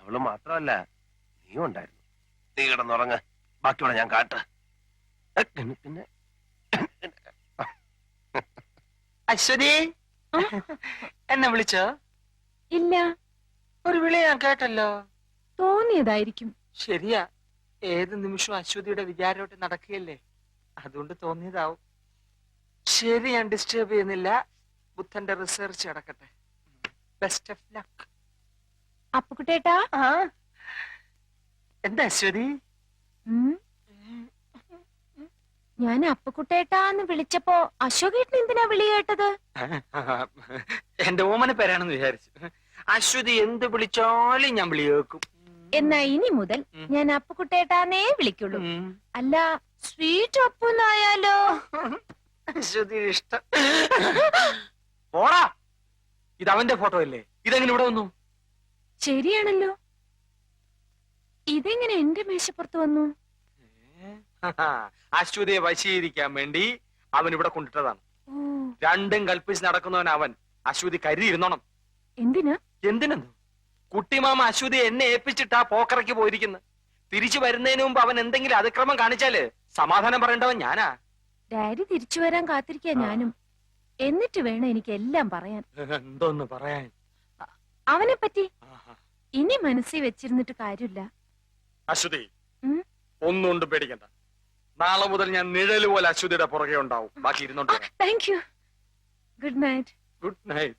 അവള് മാത്രമല്ല നീയും ഉണ്ടായിരുന്നു. നീ കിടന്നുറങ്ങ്, ബാക്കിയുള്ള ഞാൻ കാട്ട്. പിന്നെ അശ്വതി എന്നെ വിളിച്ചോ? ഇല്ല. ഒരു വിളി ഞാൻ കേട്ടല്ലോ. തോന്നിയതായിരിക്കും. ശരിയാ, ഏത് നിമിഷവും അശ്വതിയുടെ വിചാരോട്ട് നടക്കുകയല്ലേ, അതുകൊണ്ട് തോന്നിയതാവും. ശരി, ഞാൻ ഡിസ്റ്റർബ് ചെയ്യുന്നില്ല. ബുദ്ധന്റെ റിസർച്ച് നടക്കട്ടെ. Best of luck. അപ്പുകുട്ടേട്ടാ. എന്താ അശ്വതി? ഞാൻ അപ്പുകുട്ടേട്ടാന്ന് വിളിച്ചപ്പോ അശോകേട്ടൻ എന്തിനാ വിളി കേട്ടത്? എന്റെ ഓമന പേരാണെന്ന് വിചാരിച്ചു. അശ്വതി എന്ത് വിളിച്ചാലും ഞാൻ വിളി കേൾക്കും. എന്നാ ഇനി മുതൽ ഞാൻ അപ്പുകുട്ടേട്ടാന്നേ വിളിക്കുള്ളൂ. അല്ല, സ്വീറ്റ് അപ്പുന്നായാലോ? അശ്വതി ഇഷ്ടം. പോടാ, ഇത് അവന്റെ ഫോട്ടോ അല്ലേ? ഇതെങ്ങനെ ഇവിടെ വന്നു? ശരിയാണല്ലോ, ഇതെങ്ങനെ എന്റെ മേശപ്പുറത്ത് വന്നു? അശ്വതിയെ വശീകരിക്കാൻ വേണ്ടി അവൻ ഇവിടെ കൊണ്ടിട്ടതാണ്. രണ്ടും കൽപ്പിച്ച് നടക്കുന്നവൻ അവൻ. അശ്വതി കരുതിയിരുന്നോണം. എന്തിനാ? എന്തിനെന്ന്? കുട്ടിമാമ അശ്വതി എന്നെ ഏൽപ്പിച്ചിട്ടാ പോക്കറയ്ക്ക് പോയിരിക്കുന്നു. തിരിച്ചു വരുന്നതിന് മുമ്പ് അവൻ എന്തെങ്കിലും അതിക്രമം കാണിച്ചാല് സമാധാനം പറയേണ്ടവൻ ഞാനാ. ഡാഡി തിരിച്ചു വരാൻ കാത്തിരിക്കാ ഞാനും. എന്നിട്ട് വേണം എനിക്ക് എല്ലാം പറയാൻ. എന്തോന്ന് പറയാൻ? അവനെ പറ്റി ഇനി മനസ്സിൽ വെച്ചിരുന്നിട്ട് കാര്യമില്ല. അശ്വതി, ഒന്നുകൊണ്ട് പേടിക്കണ്ട. നാളെ മുതൽ ഞാൻ നിഴല് പോലെ അശ്വതിയുടെ പുറകെ ഉണ്ടാവും. ബാക്കി ഇരുന്നോണ്ട്. Thank you. Good night. Good night.